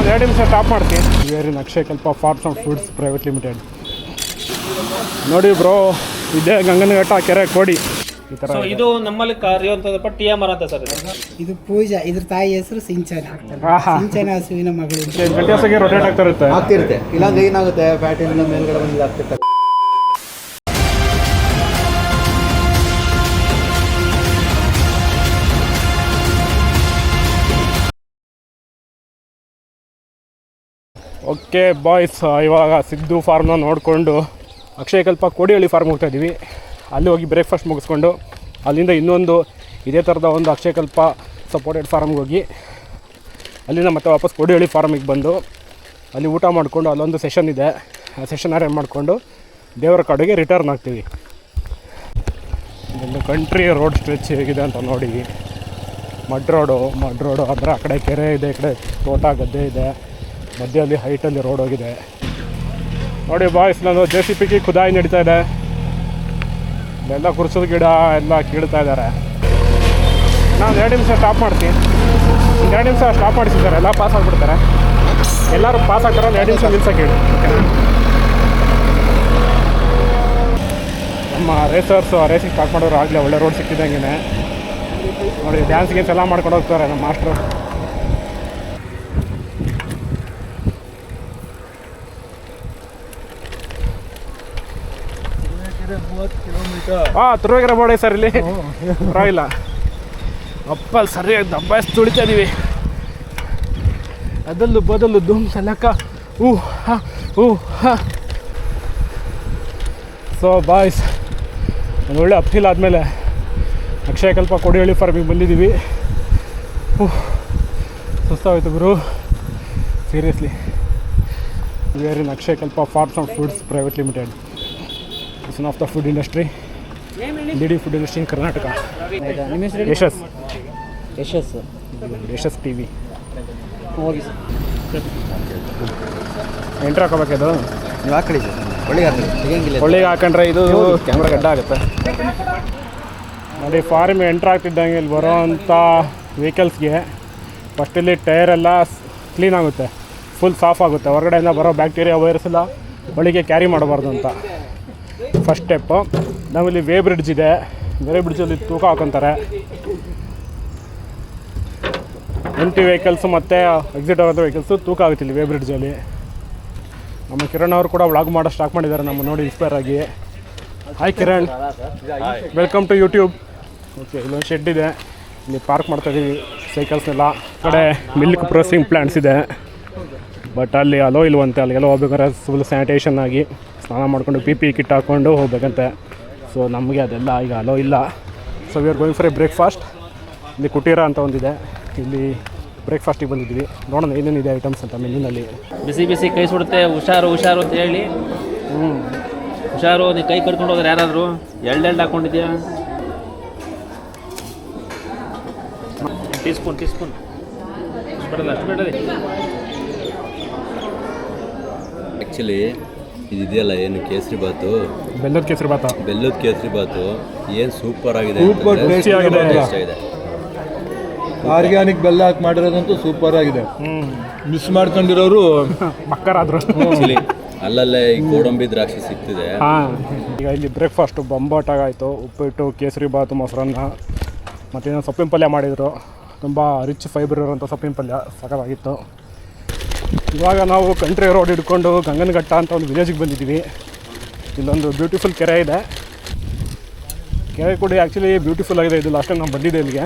ನಾನು 2 ನಿಮಿಷ ಸ್ಟಾಪ್ ಮಾಡ್ತೀನಿ. ವೇರಿನ Akshayakalpa farms and foods private limited. ನೋಡಿ ಬ್ರೋ, ಇದೇ ಗಂಗನಘಟ್ಟ ಕೆರೆ ಕೋಡಿ. ಈ ಥರ ಇದು ನಮ್ಮಲ್ಲಿ ಕರೆಯುವಂಥದ್ದು ಟಿಎಂಆರ್ ಅಂತ ಸರ್. ಇದು ಪೂಜಾ, ಇದ್ರ ತಾಯಿ ಹೆಸರು ಸಿಂಚನ. ಸಿಂಚನ ಹಸುವಿನ ಮಗಳು. ಗಂಟೆಸಾಗಿ ರೊಟೇಟ್ ಆಗ್ತಿರುತ್ತೆ. ಇಲ್ಲಾಂದ್ರೆ ಏನಾಗುತ್ತೆ, ಫ್ಯಾಟಿನ ಮೇಲ್ಗಡೆ ಬಂದು ಆಗ್ತಿರ್ತಾರೆ. ಓಕೆ ಬಾಯ್ಸ್, ಇವಾಗ ಸಿದ್ದು ಫಾರ್ಮ್ನ ನೋಡಿಕೊಂಡು ಅಕ್ಷಯಕಲ್ಪ ಕೋಡಿಹಳ್ಳಿ ಫಾರ್ಮ್ ಹೋಗ್ತಾ ಇದ್ದೀವಿ. ಅಲ್ಲಿ ಹೋಗಿ ಬ್ರೇಕ್ಫಾಸ್ಟ್ ಮುಗಿಸ್ಕೊಂಡು ಅಲ್ಲಿಂದ ಇನ್ನೊಂದು ಇದೇ ಥರದ ಒಂದು ಅಕ್ಷಯಕಲ್ಪ ಸಪೋರ್ಟೆಡ್ ಫಾರ್ಮ್ಗೆ ಹೋಗಿ ಅಲ್ಲಿಂದ ಮತ್ತೆ ವಾಪಸ್ ಕೋಡಿಹಳ್ಳಿ ಫಾರ್ಮಿಗೆ ಬಂದು ಅಲ್ಲಿ ಊಟ ಮಾಡಿಕೊಂಡು ಅಲ್ಲೊಂದು ಸೆಷನ್ ಇದೆ, ಆ ಸೆಷನ್ ಅರೇಂಜ್ ಮಾಡಿಕೊಂಡು ದೇವರ ಕಾಡಿಗೆ ರಿಟರ್ನ್ ಆಗ್ತೀವಿ. ಇದೊಂದು ಕಂಟ್ರಿ ರೋಡ್ ಸ್ಟ್ರೆಚ್ ಹೇಗಿದೆ ಅಂತ ನೋಡಿ. ಮಡ್ ರೋಡು ಅಂದರೆ ಆ ಕಡೆ ಕೆರೆ ಇದೆ, ಈ ಕಡೆ ತೋಟ ಗದ್ದೆ ಇದೆ, ಮಧ್ಯದಲ್ಲಿ ಹೈಟಲ್ಲಿ ರೋಡ್ ಹೋಗಿದೆ. ನೋಡಿ ಬಾಯ್ಸ್, ನಾನು JCB ಖುದಾಯಿ ನಡೀತಾ ಇದೆ. ಇಲ್ಲೆಲ್ಲ ಕುರ್ಸದ ಗಿಡ ಎಲ್ಲ ಕೀಳ್ತಾ ಇದ್ದಾರೆ. ನಾನು 2 ನಿಮಿಷ ಸ್ಟಾಪ್ ಮಾಡ್ತೀನಿ. 2 ನಿಮಿಷ ಸ್ಟಾಪ್ ಮಾಡಿಸಿದ್ದಾರೆ, ಎಲ್ಲ ಪಾಸ್ ಆಗಿಬಿಡ್ತಾರೆ. ಎಲ್ಲರೂ ಪಾಸ್ ಆಗ್ತಾರೆ, 2 ನಿಮಿಷ ನಿಲ್ಸೋಕೆ ಹೇಳಿ. ನಮ್ಮ ರೇಸರ್ಸು ರೇಸಿಂಗ್ ಸ್ಟಾರ್ಟ್ ಮಾಡೋರು ಆಗಲೇ ಒಳ್ಳೆ ರೋಡ್ ಸಿಕ್ಕಿದಂಗೆ ನೋಡಿ. ಡ್ಯಾನ್ಸ್ ಗೀನ್ಸ್ ಎಲ್ಲ ಮಾಡ್ಕೊಂಡು ಹೋಗ್ತಾರೆ ನಮ್ಮ ಮಾಸ್ಟ್ರು. ತುರುವೇಕೆರೆ ಬೋರ್ಡ್ ಸರ್, ಇಲ್ಲಿ ಪರವಾಗಿಲ್ಲ. ಅಪ್ಪಲ್ಲಿ ಸರಿಯಾಗಿ ದಬ್ಬಾಯಿಸಿ ತುಳಿತಾ ಇದೀವಿ. ಅದಲ್ಲೂ ಬದಲು ಧೂಮ್ ಸಲಕ ಸೊ ಬಾಯ್ಸ್, ಒಂದು ಒಳ್ಳೆ ಅಪ್ಹಿಲ್ ಆದಮೇಲೆ ಅಕ್ಷಯಕಲ್ಪ ಕೋಡಿಹಳ್ಳಿ ಫಾರ್ಮಿಗೆ ಬಂದಿದ್ದೀವಿ. ಸುಸ್ತಾಗೋಯ್ತು ಗುರು, ಸೀರಿಯಸ್ಲಿ. ವೇರಿನ Akshayakalpa farms and foods private limited. It's one of the food industry, leading food industry in Karnataka. Yashas TV. ಹೋಗಿ ಸರ್, ಎಂಟ್ರ್ ಹಾಕೋಬೇಕಿದು. ನೀವು ಹಾಕೊಳ್ಳಿ ಸರ್, ಒಳ್ಳೆಗೆ ಹಾಕೊಂಡ್ರೆ ಇದು ಕ್ಯಾಮ್ರಾ ಗಡ್ಡ ಆಗುತ್ತೆ ನೋಡಿ. ಫಾರ್ಮ್ ಎಂಟ್ರ್ ಆಗ್ತಿದ್ದಂಗೆ ಇಲ್ಲಿ ಬರೋ ಅಂಥ ವೆಹಿಕಲ್ಸ್ಗೆ ಫಸ್ಟ್ ಇಲ್ಲಿ ಟೈರ್ ಎಲ್ಲ ಕ್ಲೀನ್ ಆಗುತ್ತೆ, ಫುಲ್ ಸಾಫ್ ಆಗುತ್ತೆ. ಹೊರಗಡೆಯಿಂದ ಬರೋ ಬ್ಯಾಕ್ಟೀರಿಯಾ ವೈರಸ್ ಎಲ್ಲ ಒಳಗೆ ಕ್ಯಾರಿ ಮಾಡಬಾರ್ದು ಅಂತ ಫಸ್ಟ್ ಸ್ಟೆಪ್ಪು. ನಾವಿಲ್ಲಿ ವೇ ಬ್ರಿಡ್ಜ್ ಇದೆ, ವೇ ಬ್ರಿಡ್ಜಲ್ಲಿ ತೂಕ ಹಾಕೊತಾರೆ. ಎಂಟಿ ವೆಹಿಕಲ್ಸು ಮತ್ತು ಎಕ್ಸಿಟ್ ಆಗೋಂಥ ವೆಹಿಕಲ್ಸು ತೂಕ ಆಗುತ್ತೆ ಇಲ್ಲಿ ವೇ ಬ್ರಿಡ್ಜಲ್ಲಿ. ನಮ್ಮ ಕಿರಣ್ ಅವರು ಕೂಡ ವ್ಲಾಗ್ ಮಾಡೋ ಸ್ಟಾರ್ಟ್ ಮಾಡಿದ್ದಾರೆ ನಮ್ಮ ನೋಡಿ ಇನ್ಸ್ಪೈರ್ ಆಗಿ. Hi Kiran, welcome to YouTube. Okay, ಇಲ್ಲೊಂದು ಶೆಡ್ ಇದೆ, ಇಲ್ಲಿ ಪಾರ್ಕ್ ಮಾಡ್ತಾಯಿದ್ದೀವಿ ಸೈಕಲ್ಸ್ನೆಲ್ಲ. ಕಡೆ ಮಿಲ್ಕ್ ಪ್ರೊಸೆಸಿಂಗ್ ಪ್ಲ್ಯಾಂಟ್ಸ್ ಇದೆ, ಬಟ್ ಅಲ್ಲಿ ಅಲೋ ಇಲ್ವಂತೆ. ಅಲ್ಲಿಗೆಲ್ಲ ಹೋಗ್ಬೇಕಾದ್ರೆ ಫುಲ್ ಸ್ಯಾನಿಟೇಷನ್ ಆಗಿ ಸ್ನಾನ ಮಾಡ್ಕೊಂಡು PPE ಕಿಟ್ ಹಾಕ್ಕೊಂಡು ಹೋಗ್ಬೇಕಂತೆ. ಸೊ ನಮಗೆ ಅದೆಲ್ಲ ಈಗ ಅಲೋ ಇಲ್ಲ. So we are going for A breakfast. ಇಲ್ಲಿ ಕುಟೀರ ಅಂತ ಒಂದಿದೆ, ಇಲ್ಲಿ ಬ್ರೇಕ್ಫಾಸ್ಟಿಗೆ ಬಂದಿದ್ದೀವಿ. ನೋಡೋಣ ಏನೇನಿದೆ ಐಟಮ್ಸ್ ಅಂತ ಮೆನ್ಯೂನಲ್ಲಿ. ಬಿಸಿ ಬಿಸಿ ಕೈ ಸುಡುತ್ತೆ, ಹುಷಾರು ಅಂತ ಹೇಳಿ. ಹುಷಾರು, ನೀನು ಕೈ ಕರ್ಕೊಂಡು ಹೋದ್ರೆ ಯಾರಾದರೂ ಎಳ್ಳು ಹಾಕ್ಕೊಂಡಿದ್ಯಾ? ಟೀ ಸ್ಪೂನ್ ಬರಲ್ಲ, ಅಷ್ಟು ಬೇಡದೆ. ಆ್ಯಕ್ಚುಲಿ ಇದೆಯಲ್ಲ, ಏನು ಕೇಸರಿ ಬಾತು, ಬೆಲ್ಲದ ಕೇಸರಿ ಬಾತು ಏನು ಸೂಪರ್ ಆಗಿದೆ. ಆರ್ಗ್ಯಾನಿಕ್ ಬೆಲ್ಲ ಹಾಕಿ ಮಾಡಿರೋದಂತೂ ಸೂಪರ್ ಆಗಿದೆ. ಮಿಸ್ ಮಾಡ್ಕೊಂಡಿರೋರು ಮಕ್ಕರಾದ್ರು. ಅಲ್ಲಲ್ಲೇ ಈ ಗೋಡಂಬಿ ದ್ರಾಕ್ಷಿ ಸಿಗ್ತಿದೆ. ಈಗ ಇಲ್ಲಿ ಬ್ರೇಕ್ಫಾಸ್ಟು ಬೊಂಬಾಟಾಗಾಯಿತು. ಉಪ್ಪಿಟ್ಟು, ಕೇಸರಿ ಬಾತು, ಮೊಸರನ್ನ, ಮತ್ತು ಇನ್ನೊಂದು ಸೊಪ್ಪಿನ ಪಲ್ಯ ಮಾಡಿದರು. ತುಂಬ ರಿಚ್ ಫೈಬರ್ ಇರೋಂಥ ಸೊಪ್ಪಿನ ಪಲ್ಯ ಸಖತ್ತಾಗಿತ್ತು. ಇವಾಗ ನಾವು ಕಂಟ್ರಿ ರೋಡ್ ಹಿಡ್ಕೊಂಡು ಗಂಗನಘಟ್ಟ ಅಂತ ಒಂದು ವಿಲೇಜಿಗೆ ಬಂದಿದ್ದೀವಿ. ಇಲ್ಲೊಂದು ಬ್ಯೂಟಿಫುಲ್ ಕೆರೆ ಇದೆ. ಕೆರೆ ಕೂಡ ಆ್ಯಕ್ಚುಲಿ ಬ್ಯೂಟಿಫುಲ್ ಆಗಿದೆ. ಇದು ಲಾಸ್ಟ್ ಟೈಮ್ ನಾವು ಬಂದಿದ್ದೆ ಇಲ್ಲಿಗೆ.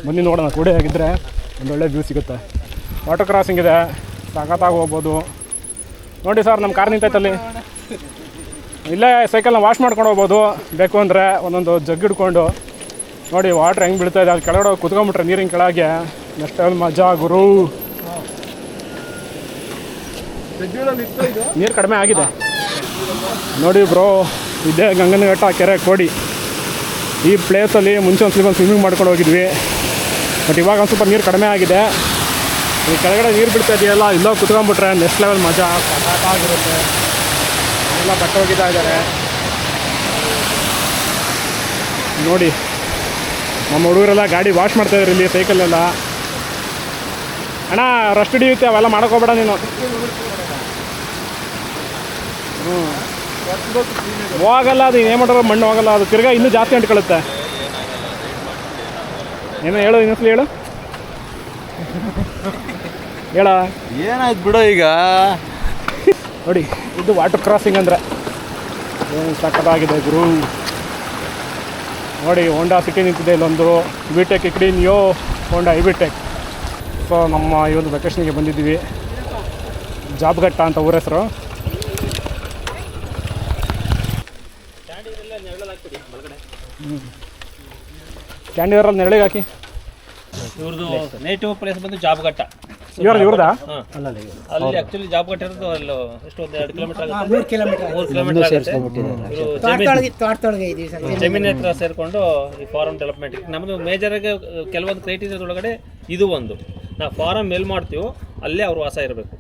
ಬನ್ನಿ ನೋಡೋಣ, ಕೂಡೆ ಆಗಿದ್ದರೆ ಒಂದೊಳ್ಳೆ ವ್ಯೂ ಸಿಗುತ್ತೆ. ವಾಟರ್ ಕ್ರಾಸಿಂಗ್ ಇದೆ, ಸಖತ್ತಾಗಿ ಹೋಗ್ಬೋದು. ನೋಡಿ ಸರ್, ನಮ್ಮ ಕಾರ್ ನಿಂತೈತಲ್ಲಿ. ಇಲ್ಲೇ ಸೈಕಲ್ನ ವಾಶ್ ಮಾಡ್ಕೊಂಡು ಹೋಗ್ಬೋದು. ಬೇಕು ಅಂದರೆ ಒಂದೊಂದು ಜಗ್ ಹಿಡ್ಕೊಂಡು ನೋಡಿ ವಾಟ್ರ್ ಹೆಂಗೆ ಬೀಳ್ತಾಯಿದೆ. ಅಲ್ಲಿ ಕೆಳಗಡೆ ಕುತ್ಕೊಂಡ್ಬಿಟ್ರೆ ನೀರಿನ ಕೆಳಗೆ ಎಷ್ಟು ಮಜಾ ಗುರು. ನೀರು ಕಡಿಮೆ ಆಗಿದೆ ನೋಡಿ ಬ್ರೋ. ಇದೇ ಗಂಗನಘಟ್ಟ ಕೆರೆ ಕೋಡಿ. ಈ ಪ್ಲೇಸಲ್ಲಿ ಮುಂಚೆ ಒಂದು ಸ್ವಲ್ಪ ಸ್ವಿಮ್ಮಿಂಗ್ ಮಾಡ್ಕೊಂಡು ಹೋಗಿದ್ವಿ, ಬಟ್ ಇವಾಗ ಒಂದು ಸ್ವಲ್ಪ ನೀರು ಕಡಿಮೆ ಆಗಿದೆ. ಈ ಕೆಳಗಡೆ ನೀರು ಬಿಡ್ತಾ ಇದೆಯಲ್ಲ, ಇಲ್ಲೋ ಕುತ್ಕೊಂಡ್ಬಿಟ್ರೆ ನೆಕ್ಸ್ಟ್ ಲೆವೆಲ್ ಮಜಾ ಸಾಕಾಗಿರುತ್ತೆ. ಎಲ್ಲ ಬಟ್ಟೆ ಹೋಗಿತಾ ಇದ್ದಾರೆ ನೋಡಿ. ನಮ್ಮ ಹುಡುಗರೆಲ್ಲ ಗಾಡಿ ವಾಶ್ ಮಾಡ್ತಾಯಿದ್ರು ಇಲ್ಲಿ, ಸೈಕಲ್ಲೆಲ್ಲ. ಅಣ್ಣ ರಸ್ಟ್ ಹಿಡಿಯುತ್ತೆ ಅವೆಲ್ಲ ಮಾಡೋಕೋಬೇಡ ನೀನು. ಹೋಗಲ್ಲ ಅದು ಏನು ಮಾಡೋರು ಮಣ್ಣು ಹೋಗಲ್ಲ, ಅದು ತಿರ್ಗಾ ಇನ್ನೂ ಜಾಸ್ತಿ ಅಂಟ್ಕೊಳ್ಳುತ್ತೆ. ಏನೋ ಹೇಳು, ಇನ್ನೊಂದ್ಸಲ ಹೇಳು ಹೇಳ. ಏನಾಯ್ತು ಬಿಡೋ ಈಗ. ನೋಡಿ ಇದು ವಾಟರ್ ಕ್ರಾಸಿಂಗ್ ಅಂದರೆ ಏನು ಸಕ್ಕತ್ತಾಗಿದೆ ಗುರು. ನೋಡಿ ಹೋಂಡಾ ಸಿಟಿ ನಿಂತಿದೆ ಇಲ್ಲೊಂದು, ವಿಟೆಕ್ ಈ ಕಡೆ ನಿಯೋ ಹೋಂಡಾ ಐವಿಟೆಕ್. ಸೊ ನಮ್ಮ ಈ ಒಂದು ವೆಕೇಷನ್ಗೆ ಬಂದಿದ್ದೀವಿ, ಜಾಬ್ಘಟ್ಟ ಅಂತ ಊರ ಹೆಸರು. ಕ್ಯಾಂಡಿವರಲ್ಲಿ ನೆರಳಿಗೆ ಹಾಕಿ. ಇವ್ರದ್ದು ನೇಟಿವ್ ಪ್ಲೇಸ್ ಬಂದು ಜಾಬ್ಘಟ್ಟ. ಇವ್ರದಾ? ಅಲ್ಲಿ ಆಕ್ಚುಲಿ ಜಾಬ್ಘಟ್ಟ ಇರೋದು ಅಲ್ಲಿ ಎಷ್ಟು, ಒಂದು 2 ಕಿಲೋಮೀಟರ್ ಆಗುತ್ತೆ. 3 ಕಿಲೋಮೀಟರ್ 3 ಕಿಲೋಮೀಟರ್ ಆಗುತ್ತೆ. ತೋಟದೊಳಗೆ ಇದೀವಿ ಸರ್. ಜಮೀನ್ ಹತ್ರ ಸೇರಿಕೊಂಡು ಈ ಫಾರಂ ಡೆವಲಪ್ಮೆಂಟ್ ನಮ್ಮದು ಮೇಜರಾಗಿ ಕೆಲವೊಂದು ಕ್ರೈಟೀರಿಯಾದೊಳಗಡೆ ಇದು ಒಂದು. ನಾವು ಫಾರಂ ಎಲ್ಲಿ ಮಾಡ್ತೀವೋ ಅಲ್ಲೇ ಅವ್ರು ವಾಸ ಇರಬೇಕು.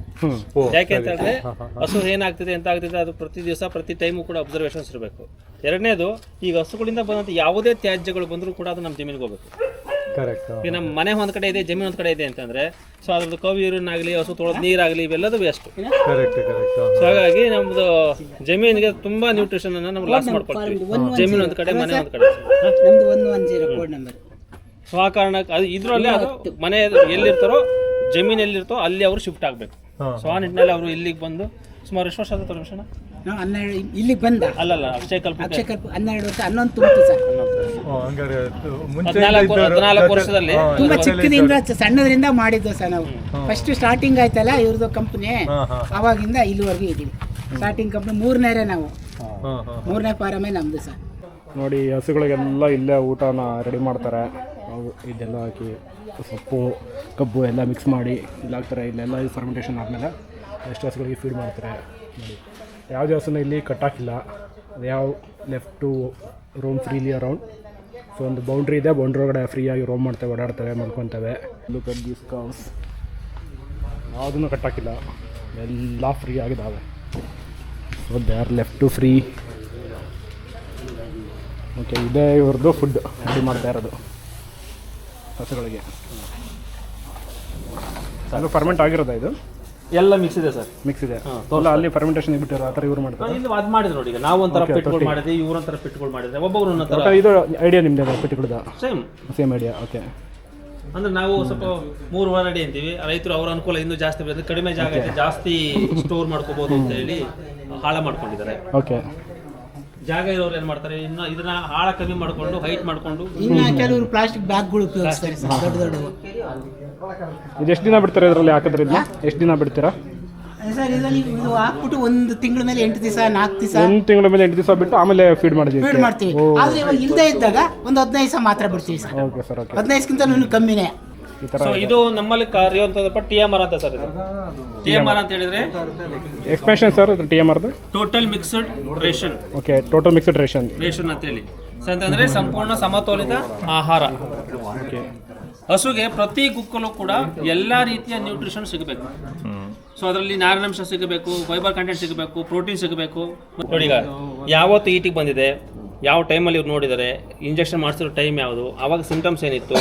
ಯಾಕೆ ಅಂತ ಹೇಳಿದ್ರೆ ಹಸು ಏನಾಗ್ತಿದೆ ಎಂತ ಆಗ್ತಿದೆ ಅದು ಪ್ರತಿ ದಿವಸ ಪ್ರತಿ ಟೈಮು ಕೂಡ ಅಬ್ಸರ್ವೇಷನ್ಸ್ ಇರಬೇಕು. ಎರಡನೇದು, ಈಗ ಹಸುಗಳಿಂದ ಬಂದಂಥ ಯಾವುದೇ ತ್ಯಾಜ್ಯಗಳು ಬಂದರೂ ಕೂಡ ಅದು ನಮ್ಮ ಜಮೀನಿಗೆ ಹೋಗ್ಬೇಕು. ಕರೆಕ್ಟ್. ಈಗ ನಮ್ಮ ಮನೆ ಒಂದು ಕಡೆ ಇದೆ, ಜಮೀನು ಒಂದು ಕಡೆ ಇದೆ ಅಂತಂದರೆ ಸೊ ಅದ್ರದ್ದು ಕವಿ ಯೂರಿನಾಗಲಿ ಹಸು ತೊಳೆದ ನೀರಾಗಲಿ ಇವೆಲ್ಲದು ವೇಸ್ಟ್. Correct correct. ಸೊ ಹಾಗಾಗಿ ನಮ್ಮದು ಜಮೀನಿಗೆ ತುಂಬ ನ್ಯೂಟ್ರಿಷನ್ ಅನ್ನು ನಾವು ಲಾಸ್ ಮಾಡ್ಕೊಳ್ತೀವಿ. ಜಮೀನು ಒಂದು ಕಡೆ, ಮನೆ ಒಂದು ಕಡೆ. ನಮ್ದು 110 ಕೋಡ್ ನಂಬರ್. ಸೊ ಆ ಕಾರಣಕ್ಕೆ ಅದು ಇದರಲ್ಲಿ ಅದು ಮನೆ ಎಲ್ಲಿರ್ತಾರೋ ಜಮೀನು ಎಲ್ಲಿರ್ತೋ ಅಲ್ಲಿ ಅವರು ಶಿಫ್ಟ್ ಆಗಬೇಕು. ಸೊ ಆ ನಿಟ್ಟಿನಲ್ಲಿ ಅವರು ಇಲ್ಲಿಗೆ ಬಂದು ಸುಮಾರು ಎಷ್ಟು ವರ್ಷ ಆಗುತ್ತೆ ರಮೇಶಣ್ಣ? ನಾವು 12 ಇಲ್ಲಿಗೆ ಬಂದ. ಅಲ್ಲಲ್ಲ ಅಕ್ಷಯ ಕಲ್ಪ 12 ವರ್ಷ 11 ತುಂಬಿತು ಸರ್. ಹಂಗಾರೆ ಮುಂಚೆ 14 ವರ್ಷದಲ್ಲಿ ತುಂಬಾ ಚಿಕ್ಕದಿಂದ ಸಣ್ಣದ್ರಿಂದ ಮಾಡಿದ್ದು ಸರ್ ನಾವು. ಫಸ್ಟ್ ಸ್ಟಾರ್ಟಿಂಗ್ ಆಯ್ತಲ್ಲ ಇವ್ರದ್ದು ಕಂಪ್ನಿ, ಅವಾಗಿಂದ ಇಲ್ಲಿವರೆಗೂ ಇದ್ದೀವಿ. ಸ್ಟಾರ್ಟಿಂಗ್ ಕಂಪ್ನಿ 3ನೇರೆ ನಾವು, 3ನೇ ಫಾರಮೇ ನಮ್ದು ಸರ್. ನೋಡಿ ಹಸುಗಳಿಗೆಲ್ಲ ಇಲ್ಲೇ ಊಟನ ರೆಡಿ ಮಾಡ್ತಾರೆ. ಇದೆಲ್ಲ ಹಾಕಿ ಸೊಪ್ಪು ಕಬ್ಬು ಎಲ್ಲ ಮಿಕ್ಸ್ ಮಾಡಿ ಇಲ್ಲಿ ಹಾಕ್ತಾರೆ. ಇಲ್ಲೆಲ್ಲ ಫರ್ಮೆಂಟೇಷನ್ ಆದಮೇಲೆ ಎಷ್ಟು ಹಸುಗಳಿಗೆ ಫೀಡ್ ಮಾಡ್ತಾರೆ. ನೋಡಿ ಯಾವುದೇ ಹಸುನ ಇಲ್ಲಿ ಕಟ್ಟಾಕಿಲ್ಲ, ಅದು ಯಾವ left to roam freely around. So ಒಂದು ಬೌಂಡ್ರಿ ಇದೆ, ಬೌಂಡ್ರಿ ಒಳಗಡೆ ಫ್ರೀಯಾಗಿ ರೋಮ್ ಮಾಡ್ತವೆ, ಓಡಾಡ್ತವೆ, ಮಲ್ಕೊತವೆ. ಲುಕ್ ಅಟ್ ದೀಸ್ ಕೌಸ್, ಯಾವುದನ್ನು ಕಟ್ಟಾಕಿಲ್ಲ, ಎಲ್ಲ ಫ್ರೀ ಆಗಿದ್ದಾವೆ. So they are left to free. Okay, ಇದೇ ಇವ್ರದ್ದು ಫುಡ್ ರೆಡಿ ಮಾಡ್ತಾ ಇರೋದು ಹಸುಗಳಿಗೆ. ಅದು ಫರ್ಮೆಂಟ್ ಆಗಿರೋದಾ? ಇದು ಎಲ್ಲ ಮಿಕ್ಸ್ ಇದೆ ಸರ್. ಮಿಕ್ಸ್ ಇದೆ ಅಲ್ಲ, ಅಲ್ಲಿ ಫರ್ಮೆಂಟೇಷನ್ ಬಿಟ್ಟಿರೋ ಆ ಥರ ಇವ್ರು ಮಾಡ್ತಾರೆ. ಇಲ್ಲಿ ಅದು ಮಾಡಿದ್ರು ನೋಡಿ. ಈಗ ನಾವು ಒಂಥರ ಪಿಟ್ಗಳು ಮಾಡಿದ್ವಿ, ಇವ್ರೊಂಥರ ಪಿಟ್ಗಳು ಮಾಡಿದ್ರೆ, ಒಬ್ಬೊಬ್ರು ಒಂಥರ. ಇದು ಐಡಿಯಾ ನಿಮ್ಮದೇ ಪೆಟ್ಟಿಗಳದ? Same idea. ಓಕೆ. ಅಂದ್ರೆ ನಾವು ಸ್ವಲ್ಪ 3 ಅಡಿ ಅಂತೀವಿ, ರೈತರು ಅವ್ರ ಅನುಕೂಲ ಇನ್ನೂ ಜಾಸ್ತಿ ಬರುತ್ತೆ, ಕಡಿಮೆ ಜಾಗ ಇದೆ, ಜಾಸ್ತಿ ಸ್ಟೋರ್ ಮಾಡ್ಕೋಬಹುದು ಅಂತ ಹೇಳಿ ಹಾಳ ಮಾಡ್ಕೊಂಡಿದ್ದಾರೆ. ಓಕೆ. ಜಾಗ ಇರೋರು ಏನ್ ಮಾಡ್ತಾರೆ, ಇನ್ನು ಇದನ್ನ ಹಾಳ ಕಮ್ಮಿ ಮಾಡ್ಕೊಂಡು ಹೈಟ್ ಮಾಡ್ಕೊಂಡು ಇನ್ನು ಕೆಲವರು ಪ್ಲಾಸ್ಟಿಕ್ ಬ್ಯಾಗ್ಗಳು ಉಪಯೋಗಿಸ್ತಾರೆ ಸರ್, ದೊಡ್ಡ ದೊಡ್ಡವು. ಇದು ಎಷ್ಟು ದಿನ ಬಿಡ್ತಾರೆ ಇದರಲ್ಲಿ ಹಾಕಿದ್ರಿಂದ? ಎಷ್ಟು ದಿನ ಬಿಡ್ತೀರಾ ಸರ್? ಇದರಲ್ಲಿ ಇದು ಹಾಕ್ಬಿಟ್ಟು 1 ತಿಂಗಳ ಮೇಲೆ 8 ದಿವಸ 4 ದಿವಸ, 1 ತಿಂಗಳ ಮೇಲೆ 8 ದಿವಸ ಬಿಟ್ಟು ಆಮೇಲೆ ಫೀಡ್ ಮಾಡ್ತೀವಿ. ಆದ್ರೆ ಇವಾಗ ಇಲ್ಲದೆ ಇದ್ದಾಗ ಒಂದು 15 ದಿವಸ ಮಾತ್ರ ಬಿಡ್ತೀವಿ ಸರ್. Okay sir. ಓಕೆ. 15ಕ್ಕಿಂತ ಇನ್ನೂ ಕಮ್ಮಿನೇ. ಸೊ ಇದು ನಮ್ಮಲ್ಲಿ ಕರೆಯುವಂಥದ್ದಪ್ಪ TMR ಅಂತ ಸರ್. ಇದು TMR ಅಂತ ಹೇಳಿದ್ರೆ ಎಕ್ಸ್ಪ್ಯಾನ್ಷನ್ ಸರ್. ಇದು TMR total mixed ration. Okay, total mixed ration ಅಂತ ಹೇಳಿ ಅಂತಂದ್ರೆ ಸಂಪೂರ್ಣ ಸಮತೋಲಿತ ಆಹಾರ. ಹಸುಗೆ ಪ್ರತಿ ಗುಕ್ಕಲು ಕೂಡ ಎಲ್ಲ ರೀತಿಯ ನ್ಯೂಟ್ರಿಷನ್ ಸಿಗಬೇಕು. ಸೊ ಅದರಲ್ಲಿ ನಾರಿನಾಂಶ ಸಿಗಬೇಕು, ಫೈಬರ್ ಕಂಟೆಂಟ್ ಸಿಗಬೇಕು, ಪ್ರೋಟೀನ್ ಸಿಗಬೇಕು. ನೋಡಿ, ಈಗ ಯಾವತ್ತು ಈಟಿಗೆ ಬಂದಿದೆ, ಯಾವ ಟೈಮಲ್ಲಿ ಇವ್ರು ನೋಡಿದ್ದಾರೆ, ಇಂಜೆಕ್ಷನ್ ಮಾಡಿಸಿರೋ ಟೈಮ್ ಯಾವುದು, ಆವಾಗ ಸಿಂಟಮ್ಸ್ ಏನಿತ್ತು,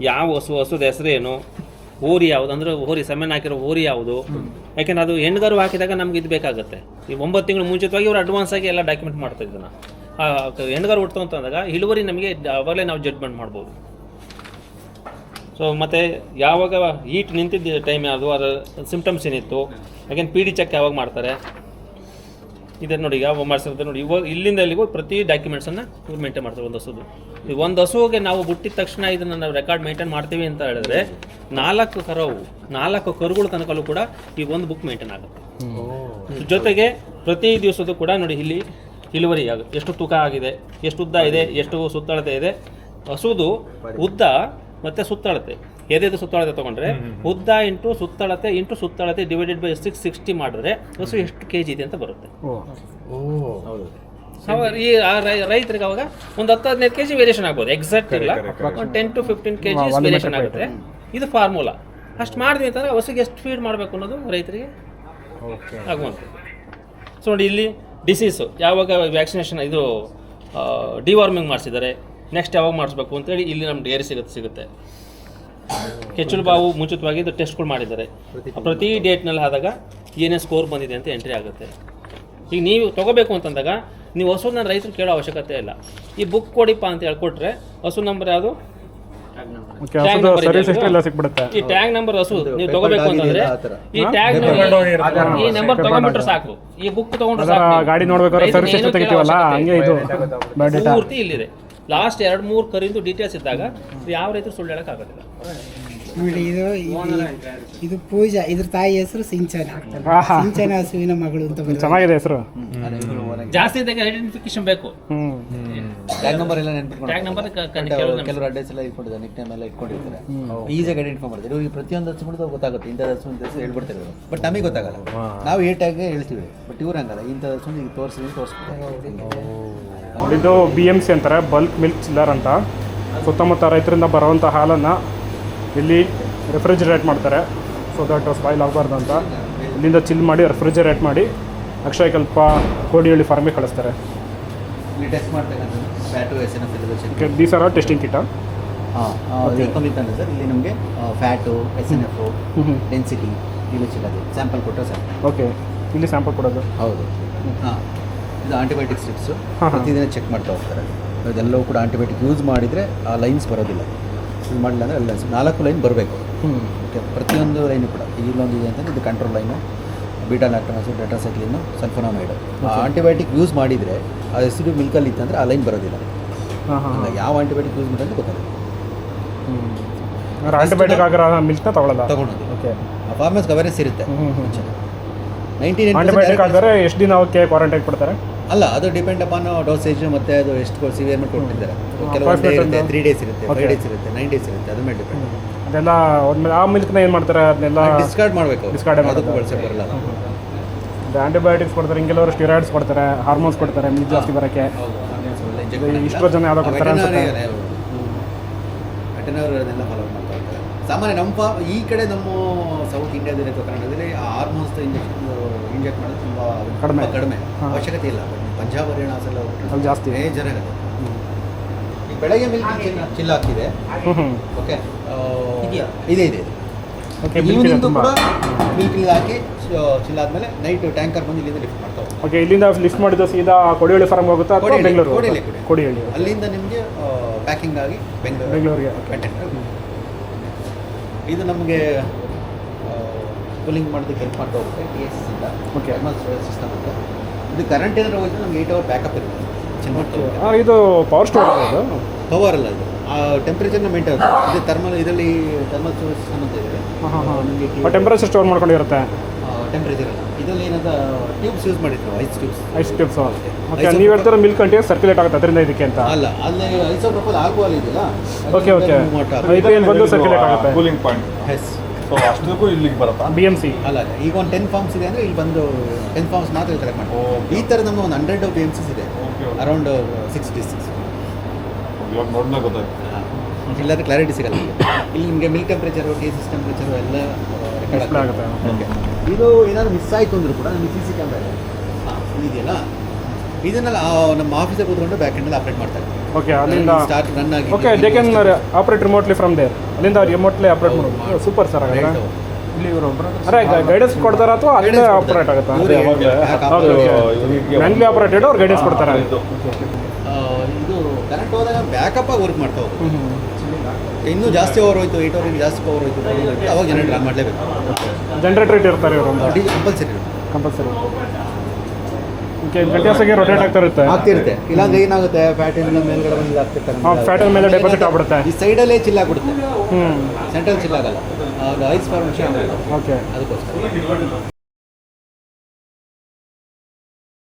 ಯಾವ ಹಸುದ ಹೆಸರೇನು, ಹೋರಿ ಯಾವುದು, ಅಂದರೆ ಹೋರಿ ಸೆಮೆನ್ ಹಾಕಿರೋ ಹೋರಿ ಯಾವುದು. ಯಾಕೆಂದ್ರೆ ಅದು ಹೆಣ್ಗರು ಹಾಕಿದಾಗ ನಮ್ಗೆ ಇದು ಬೇಕಾಗುತ್ತೆ. ಈ 9 ತಿಂಗಳು ಮುಂಚಿತವಾಗಿ ಇವರು ಅಡ್ವಾನ್ಸ್ ಆಗಿ ಎಲ್ಲ ಡಾಕ್ಯುಮೆಂಟ್ ಮಾಡ್ತಾ ಇದ್ದನ್ನ. ಹೆಣ್ಗರು ಹುಡ್ತು ಅಂತಂದಾಗ ಇಳುವರಿ ನಮಗೆ ಅವಾಗಲೇ ನಾವು ಜಡ್ಜ್ಮೆಂಟ್ ಮಾಡ್ಬೋದು. ಸೊ ಮತ್ತು ಯಾವಾಗ ಹೀಟ್ ನಿಂತಿದ್ದ ಟೈಮ್ ಯಾವುದು, ಅದರ ಸಿಂಪ್ಟಮ್ಸ್ ಏನಿತ್ತು, ಯಾಕೆಂದ್ರೆ PD ಚೆಕ್ ಯಾವಾಗ ಮಾಡ್ತಾರೆ, ಇದನ್ನು ನೋಡಿ ಯಾವ ಮಾಡಿಸಿರ್ತಾರೆ ನೋಡಿ. ಇವಾಗ ಇಲ್ಲಿಂದ ಇಲ್ಲಿಗೂ ಪ್ರತಿ ಡಾಕ್ಯುಮೆಂಟ್ಸನ್ನು ಇವ್ರು ಮೇಂಟೈನ್ ಮಾಡ್ತಾರೆ. ಒಂದು ಹಸುದು, ಈ ಒಂದು ಹಸುವಿಗೆ ನಾವು ಹುಟ್ಟಿದ ತಕ್ಷಣ ಇದನ್ನು ನಾವು ರೆಕಾರ್ಡ್ ಮೇಂಟೈನ್ ಮಾಡ್ತೀವಿ ಅಂತ ಹೇಳಿದ್ರೆ 4 ಕರುಗಳ ತನಕಲ್ಲೂ ಕೂಡ ಈ ಒಂದು ಬುಕ್ ಮೇಂಟೈನ್ ಆಗುತ್ತೆ. ಜೊತೆಗೆ ಪ್ರತಿ ದಿವಸದ್ದು ಕೂಡ ನೋಡಿ ಇಲ್ಲಿ ಇಳುವರಿ ಆಗುತ್ತೆ, ಎಷ್ಟು ತೂಕ ಆಗಿದೆ, ಎಷ್ಟು ಉದ್ದ ಇದೆ, ಎಷ್ಟು ಸುತ್ತಳತೆ ಇದೆ. ಹಸುದು ಉದ್ದ ಮತ್ತು ಸುತ್ತಳತೆ, ಎದೆದು ಸುತ್ತಳತೆ ತೊಗೊಂಡ್ರೆ ಉದ್ದ ಇಂಟು ಸುತ್ತಳತೆ ಡಿವೈಡೆಡ್ ಬೈ 660 ಮಾಡಿದ್ರೆ ಹಸು ಎಷ್ಟು kg ಇದೆ ಅಂತ ಬರುತ್ತೆ. ಈ ರೈತರಿಗೆ ಅವಾಗ ಒಂದು 10-15 kg ವೇರಿಯೇಷನ್ ಆಗ್ಬೋದು, ಎಕ್ಸಾಕ್ಟ್ ಇಲ್ಲ, ಒಂದು 10 to 15 kg ವೇರಿಯೇಷನ್ ಆಗುತ್ತೆ. ಇದು ಫಾರ್ಮುಲಾ. ಅಷ್ಟು ಮಾಡಿದ್ವಿ ಅಂತಂದರೆ ಹಸುಗೆ ಎಷ್ಟು ಫೀಡ್ ಮಾಡಬೇಕು ಅನ್ನೋದು ರೈತರಿಗೆ ಆಗುವಂಥದ್ದು. ಸೊ ನೋಡಿ, ಇಲ್ಲಿ ಡಿಸೀಸು ಯಾವಾಗ ವ್ಯಾಕ್ಸಿನೇಷನ್ ಇದು ಡಿವಾರ್ಮಿಂಗ್ ಮಾಡಿಸಿದ್ದಾರೆ, ನೆಕ್ಸ್ಟ್ ಯಾವಾಗ ಮಾಡಿಸ್ಬೇಕು ಅಂತೇಳಿ ಇಲ್ಲಿ ನಮ್ಮ ಡೇರಿ ಸಿಗುತ್ತೆ. ಕೆಚ್ಚಲು ಬಾವು ಮುಂಚಿತವಾಗಿ ಇದು ಟೆಸ್ಟ್ಗಳು ಮಾಡಿದ್ದಾರೆ. ಪ್ರತಿ ಡೇಟ್ನಲ್ಲಿ ಆದಾಗ ಏನೇ ಸ್ಕೋರ್ ಬಂದಿದೆ ಅಂತ ಎಂಟ್ರಿ ಆಗುತ್ತೆ. ಈಗ ನೀವು ತೊಗೋಬೇಕು ಅಂತಂದಾಗ ನೀವು ಹಸುನ ರೈತರು ಕೇಳೋ ಅವಶ್ಯಕತೆ ಇಲ್ಲ. ಈ ಬುಕ್ ಕೊಡಿಪ್ಪ ಅಂತ ಹೇಳ್ಕೊಟ್ರೆ ಹಸು ನಂಬರ್ ಯಾವುದು, ಓಕೆ ಹಸುದು ಸರ್ವಿಸ್ ಹಿಸ್ಟ್ರಿ ಎಲ್ಲ ಸಿಕ್ಬಿಡುತ್ತೆ. ಈ ಟ್ಯಾಗ್ ನಂಬರ್ ಹಸು ನೀವು ತಗೋಬೇಕು ಅಂತಂದ್ರೆ ಈ ಟ್ಯಾಗ್ ಈ ನಂಬರ್ ತಗೊಂಡ್ಬಿಟ್ರೆ ಸಾಕು. ಈ ಬುಕ್ ತಗೊಂಡ್ರೆ ಅದರ ಸಾಕು. ಗಾಡಿ ನೋಡ್ಬೇಕಾದ್ರೆ ಸರ್ವಿಸ್ ಹಿಸ್ಟ್ರಿ ತೆಗಿತೀವಲ್ಲ ಹಂಗೆ ಇದು ಬಯೋಡೇಟಾ. ಪೂರ್ತಿ ಇಲ್ಲಿದೆ. ಲಾಸ್ಟ್ 2-3 ಕರಿಂದು ಡೀಟೇಲ್ಸ್ ಇದ್ದಾಗ ಯಾವ ರೈತರು ಸುಳ್ಳು ಹೇಳೋಕ್ಕಾಗೋದಿಲ್ಲ. ನೋಡಿ ಇದು ಪೂಜಾ, ಇದ್ರ ತಾಯಿ ಹೆಸರು ಸಿಂಚನ. ಆಹಾ. ಸಿಂಚನ ಹಸುವಿನ ಮಗಳು ಅಂತ ಬರುತ್ತೆ. ಚೆನ್ನಾಗಿದೆ ಹೆಸರು. ಜಾಸ್ತಿ ಇದ್ದಾಗ ಐಡೆಂಟಿಫಿಕೇಶನ್ ಬೇಕು. ಟ್ಯಾಗ್ ನಂಬರ್ ಎಲ್ಲ ನೆನ್ಪಿಟ್ಕೊಂಡು ಟ್ಯಾಗ್ ನಂಬರ್ ಕೆಲವರು ಅಡ್ರೆಸ್ ಎಲ್ಲ ಇಟ್ಕೊಂಡಿದ್ದಾರೆ, ನಿಕ್ ನೇಮ್ ಎಲ್ಲ ಇಟ್ಕೊಂಡಿರ್ತಾರೆ. ಈಸಿಯಾಗಿ ಐಡೆಂಟಿಫೈ ಮಾಡ್ತಾರೆ. ಇವ್ರಿಗೆ ಪ್ರತಿಯೊಂದು ಹಸು ಬಿಡೋದು ಗೊತ್ತಾಗುತ್ತೆ, ಇಂಥ ಹಸು ಇಂಥ ಹಸು ಹೇಳ್ಬಿಡ್ತಾರೆ ಇವರು. ಬಟ್ ನಮಗೆ ಗೊತ್ತಾಗಲ್ಲ. ನಾವು ಏ ಟ್ಯಾಗ್ ಹೇಳ್ತೀವಿ, ಬಟ್ ಇವ್ರು ಹಂಗಲ್ಲ. ಇಂಥ ಹಸು ಈಗ ತೋರಿಸ್ಬಿಡ್ತಾರೆ. ಇದು BMC ಅಂತಾರೆ, ಬಲ್ಕ್ ಮಿಲ್ಕ್ ಚಿಲ್ಲರ್ ಅಂತ. ಸುತ್ತಮುತ್ತ ರೈತರಿಂದ ಬರುವಂಥ ಹಾಲನ್ನು ಇಲ್ಲಿ ರೆಫ್ರಿಜರೇಟ್ ಮಾಡ್ತಾರೆ, ಸೊ ದಟ್ ಸ್ಪಾಯ್ಲ್ ಆಗಬಾರ್ದು ಅಂತ. ಇಲ್ಲಿಂದ ಚಿಲ್ ಮಾಡಿ ರೆಫ್ರಿಜರೇಟ್ ಮಾಡಿ ಅಕ್ಷಯಕಲ್ಪ ಕೋಡಿಹಳ್ಳಿ ಫಾರ್ಮಿಗೆ ಕಳಿಸ್ತಾರೆ. ಇಲ್ಲಿ ಟೆಸ್ಟ್ ಮಾಡ್ಬೇಕಂದ್ರೆ ಫ್ಯಾಟು SNF ಎಲ್ಲ check. These are testing kit. ಇಟ್ಕೊಂಡಿರ್ತಾನೆ ಸರ್. ಇಲ್ಲಿ ನಮಗೆ ಫ್ಯಾಟು SNF ಡೆನ್ಸಿಟಿ ಇಲ್ಲಿ ಸಿಗೋದು. ಸ್ಯಾಂಪಲ್ ಕೊಟ್ಟರೆ ಸರ್. ಓಕೆ, ಇಲ್ಲಿ ಸ್ಯಾಂಪಲ್ ಕೊಡೋದು. ಹೌದು. ಹಾಂ, ಇದು ಆಂಟಿಬಯೋಟಿಕ್ ಸ್ಟ್ರಿಪ್ಸು ಪ್ರತಿದಿನ ಚೆಕ್ ಮಾಡ್ತಾ ಹೋಗ್ತಾರೆ. ಇದೆಲ್ಲವೂ ಕೂಡ ಆಂಟಿಬಯೋಟಿಕ್ ಯೂಸ್ ಮಾಡಿದರೆ ಆ ಲೈನ್ಸ್ ಬರೋದಿಲ್ಲ. ಯೂಸ್ ಮಾಡಿಲ್ಲ ಅಂದರೆ ಲೈನ್ಸ್ 4 ಲೈನ್ ಬರಬೇಕು. ಓಕೆ, ಪ್ರತಿಯೊಂದು ಲೈನು ಕೂಡ ಇಲ್ಲೊಂದು ಇದೆ ಅಂತಂದರೆ ಇದು ಕಂಟ್ರೋಲ್ ಲೈನು, ಬೀಟಾ ಲ್ಯಾಕ್ಟೋನಸು, ಟೆಟ್ರಾಸೈಕ್ಲಿನು, ಸಲ್ಫೋನಮೈಡು. ಆಂಟಿಬಯೋಟಿಕ್ ಯೂಸ್ ಮಾಡಿದರೆ ಆ ರೆಸಿಡ್ಯೂ ಮಿಲ್ಕಲ್ಲಿ ಇತ್ತಂದರೆ ಆ ಲೈನ್ ಬರೋದಿಲ್ಲ. ಯಾವ ಆಂಟಿಬಯೋಟಿಕ್ ಯೂಸ್ ಮಾಡಿದ್ರೆ ಗೊತ್ತಾಗುತ್ತೆ. ಆಂಟಿಬಯೋಟಿಕ್ ಆಗಿರೋ ಮಿಲ್ಕ್ನ ತೊಗೊಳ್ಳೋದು. ಓಕೆ, ಆ ಫಾರ್ಮರ್ಸ್ಗೆ ಅವೇರ್ನೆಸ್ ಇರುತ್ತೆ. 99% ಆಂಟಿಬಯೋಟಿಕ್ ಆಗಿದ್ರೆ ಎಷ್ಟು ದಿನ ಅವಕ್ಕೆ ಕ್ವಾರಂಟೈನ್ ಕೊಡ್ತಾರೆ? ಅಲ್ಲ, ಅದು ಡಿಪೆಂಡ್ ಅಪಾನ್ ಡೋಸೇಜ್ ಮತ್ತು ಅದು ಎಷ್ಟು ಸಿವಿಯರ್ ಮಾಡಿ ಕೊಟ್ಟಿದ್ದಾರೆ. ಕೆಲವು ಡೇ ಇರುತ್ತೆ, 3 ಡೇಸ್ ಇರುತ್ತೆ, 5 ಡೇಸ್ ಇರುತ್ತೆ, 9 ಡೇಸ್ ಇರುತ್ತೆ. ಅದ್ರ ಮೇಲೆ ಡಿಪೆಂಡ್. ಅದೆಲ್ಲ ಒಂದ್ಮೇಲೆ ಆ ಮಿಲ್ಕ್ನ ಏನು ಮಾಡ್ತಾರೆ, ಅದನ್ನೆಲ್ಲ ಡಿಸ್ಕಾರ್ಡ್ ಮಾಡಬೇಕು. ಡಿಸ್ಕಾರ್ಡ್ ಅದಕ್ಕೂ ಬಳಸಕ್ಕೆ ಬರಲ್ಲ. ಆಂಟಿಬಯೋಟಿಕ್ಸ್ ಕೊಡ್ತಾರೆ, ಹಿಂಗೆಲ್ಲವರು ಸ್ಟಿರಾಯ್ಡ್ಸ್ ಕೊಡ್ತಾರೆ, ಹಾರ್ಮೋನ್ಸ್ ಕೊಡ್ತಾರೆ ಮಿಲ್ಕ್ ಜಾಸ್ತಿ ಬರೋಕ್ಕೆ. ಇಷ್ಟೊಂದು ಯಾವುದೋ ಕೊಡ್ತಾರೆ ಅನ್ಸುತ್ತೆ. ವೆಟರ್ನರಿಯನ್ನೆಲ್ಲ ಫಾಲೋ ಮಾಡ್ತಾ ಇರ್ತಾರೆ. ಸಾಮಾನ್ಯ ನಮ್ಮ ಈ ಕಡೆ ನಮ್ಮ ಸೌತ್ ಇಂಡಿಯಾದಲ್ಲಿ ಅಥವಾ ಕನ್ನಡದಲ್ಲಿ ಆ ಹಾರ್ಮೋನ್ಸ್ ಇಂಜೆಕ್ಟ್ ಮಾಡೋದು ತುಂಬ ಕಡಿಮೆ. ಅವಶ್ಯಕತೆ ಇಲ್ಲ. ಪಂಜಾಬ್ ಹರಿಯಾಣ ಅಲ್ಲಿ ಜಾಸ್ತಿ ಮೇಜರ್ ಆಗುತ್ತೆ. ಈಗ ಬೆಳಗ್ಗೆ ಮಿಲ್ಕ್ ಚಿಲ್ಲ ಹಾಕಿದೆ. ಓಕೆ, ಇದೆ ಓಕೆ. ಈವ್ನಿಂಗ್ ಕೂಡ ಮಿಲ್ಕ್ ಹಾಕಿ ಚಿಲ್ಲ ಆದಮೇಲೆ ನೈಟ್ ಟ್ಯಾಂಕರ್ ಬಂದು ಇಲ್ಲಿಂದ ಲಿಫ್ಟ್ ಮಾಡ್ತಾರೆ. ಓಕೆ, ಇಲ್ಲಿಂದ ಲಿಫ್ಟ್ ಮಾಡಿದ್ದು ಸೀದಾ ಕೋಡಿಹಳ್ಳಿ ಫಾರ್ಮ್ ಹೋಗುತ್ತಾ ಅಥವಾ ಬೆಂಗಳೂರು? ಕೋಡಿಹಳ್ಳಿ. ಅಲ್ಲಿಂದ ನಿಮಗೆ ಪ್ಯಾಕಿಂಗ್ ಆಗಿ ಬೆಂಗಳೂರಿಗೆ. ಇದು ನಮಗೆ ಕೂಲಿಂಗ್ ಮಾಡೋದಕ್ಕೆ ಹೆಲ್ಪ್ ಮಾಡ್ತಾ ಹೋಗುತ್ತೆ. TSS ಇಂದ ಓಕೆ, ಸಿಸ್ಟಮ್ ಅಂತ. ಇದು ಕರೆಂಟ್ ಏನಾದ್ರು ಹೋಗಿದ್ರೆ ನಮ್ಗೆ 8 ಅವರ್ ಬ್ಯಾಕಪ್ ಇರುತ್ತೆ. ಇದು ಪವರ್ ಸ್ಟೋರ್ ಇದು ಪವರ್ ಅಲ್ಲ, ಇದು ಆ ಟೆಂಪ್ರೇಚರ್ನ ಮೇಂಟೈನ್ ಆಗುತ್ತೆ. ಇದು ಥರ್ಮಲ್, ಇದರಲ್ಲಿ ಥರ್ಮಲ್ ಸಿಸ್ಟಮ್ ಅಂತ ಇದೆ. ನಿಮಗೆ ಟೆಂಪರೇಚರ್ ಸ್ಟೋರ್ ಮಾಡ್ಕೊಂಡಿರುತ್ತೆ. ಟೆಂಪ್ರೇಚರ್ ಅಲ್ಲ, ಇದರಲ್ಲಿ ಏನಾದ ಟ್ಯೂಬ್ಸ್ ಯೂಸ್ ಮಾಡಿದ್ರು, ಐಸ್ ಟ್ಯೂಬ್ಸ್. ಓಕೆ, ನೀವು ಹೇಳ್ತಾರೆ ಮಿಲ್ಕ್ ಕಂಟಿನ್ಯೂಸ್ ಸರ್ಕ್ಯುಲೇಟ್ ಆಗುತ್ತೆ ಅದರಿಂದ ಇದಕ್ಕೆ ಅಂತ. ಅಲ್ಲ, ಅಲ್ಲಿ ಐಸೋಪ್ರೋಪಲ್ ಆಲ್ಕೋಹಾಲ್ ಇದೆಯಲ್ಲ. ಓಕೆ, ಇದು ಏನು ಬಂದು ಸರ್ಕ್ಯುಲೇಟ್ ಆಗುತ್ತೆ. Cooling point. ಎಸ್, ಸೊ ಅಷ್ಟಕ್ಕೂ ಇಲ್ಲಿಗೆ ಬರುತ್ತಾ? BMC ಅಲ್ಲ, ಈಗ ಒಂದು 10 ಫಾರ್ಮ್ಸ್ ಇದೆ ಅಂದರೆ ಇಲ್ಲಿ ಬಂದು 10 ಫಾರ್ಮ್ಸ್ ಮಾತ್ರ ಕಲೆಕ್ಟ್ ಮಾಡಿ. ಈ ಥರ ನಮ್ಗೆ ಒಂದು 100 BMCs ಇದೆ, ಅರೌಂಡ್ 6 ಡಿಸ್ಟ್ರಿಕ್ಸ್. ಇವಾಗ ನೋಡಿದ್ರೆ ಗೊತ್ತಾಯ್ತು. ಇಲ್ಲಾಂದರೆ ಕ್ಲಾರಿಟಿ ಸಿಗಲ್ಲ. ಇಲ್ಲಿ ನಿಮಗೆ ಮಿಲ್ಕ್ ಟೆಂಪ್ರೇಚರು, TSS ಟೆಂಪ್ರೇಚರು ಎಲ್ಲ ರೆಕಾರ್ಡ್ ಆಗುತ್ತೆ. ಓಕೆ, ಇದು ಏನಾದರೂ ಮಿಸ್ ಆಯಿತು ಅಂದರೂ ಕೂಡ ನಮಗೆ CC ಕ್ಯಾಮ್ರಾ ಇದೆ. ಇದೆಯಲ್ಲ, ಇದನ್ನೆಲ್ಲ ನಮ್ಮ ಆಫೀಸಲ್ಲಿ ಕೂತ್ಕೊಂಡು ಬ್ಯಾಕ್ ಎಂಡಲ್ಲಿ ಆಪ್ರೇಟ್ ಮಾಡ್ತಾರೆ. ಓಕೆ, ಅಲ್ಲಿಂದ ಸ್ಟಾರ್ಟ್ ರನ್ ಆಗಿ. Okay, they can operate remotely from there. ಅಲ್ಲಿಂದ ಅವ್ರು ರಿಮೋಟ್ಲಿ ಆಪರೇಟ್ ಮಾಡೋದು. Super sir. ಹಾಗಾದ್ರೆ ಇಲ್ಲಿ ಇವರು ಅರೆ ಗೈಡೆನ್ಸ್ ಕೊಡ್ತಾರಾ ಅಥವಾ ಅಲ್ಲೇ ಆಪರೇಟ್ ಆಗುತ್ತಾ? ಮ್ಯಾನ್ಲಿ ಆಪರೇಟೆಡ್ ಅವ್ರು ಗೈಡೆನ್ಸ್ ಕೊಡ್ತಾರೆ. ಇದು ಕರೆಂಟ್ ಹೋದಾಗ ಬ್ಯಾಕಪ್ ಆಗಿ ವರ್ಕ್ ಮಾಡ್ತಾ ಹೋಗೋದು. ಇನ್ನೂ ಜಾಸ್ತಿ ಓವರ್ ಹೋಯ್ತು, 8 ಅವರ್ ಜಾಸ್ತಿ ಪವರ್ ಹೋಯ್ತು, ಅವಾಗ ಜನರೇಟ್ ರನ್ ಮಾಡಲೇಬೇಕು. ಜನರೇಟರ್ ಇರ್ತಾರೆ ಇವರು ಕಂಪಲ್ಸರಿ. ಓಕೆ, ಕಂಟಿನ್ಯೂಸಾಗಿ ರೊಟೇಟ್ ಆಗ್ತಿರುತ್ತೆ. ಇಲ್ಲಾಂದ್ರೆ ಏನಾಗುತ್ತೆ, ಫ್ಯಾಟಿನ ಮೇಲ್ಗಡೆ ಬಂದು ಆಗ್ತಿರ್ತಾರೆ. ಫ್ಯಾಟಿನ ಮೇಲೆ ಡೆಪಾಸಿಟ್ ಆಗ್ಬಿಡುತ್ತೆ. ಈ ಸೈಡಲ್ಲೇ ಚಿಲ್ಲಾಗ್ಬಿಡುತ್ತೆ, ಸೆಂಟ್ರಲ್ ಚಿಲ್ಲಾಗಲ್ಲ. ಐಸ್ ಫಾರ್ಮೇಷನ್ ಓಕೆ, ಅದಕ್ಕೋಸ್ಕರ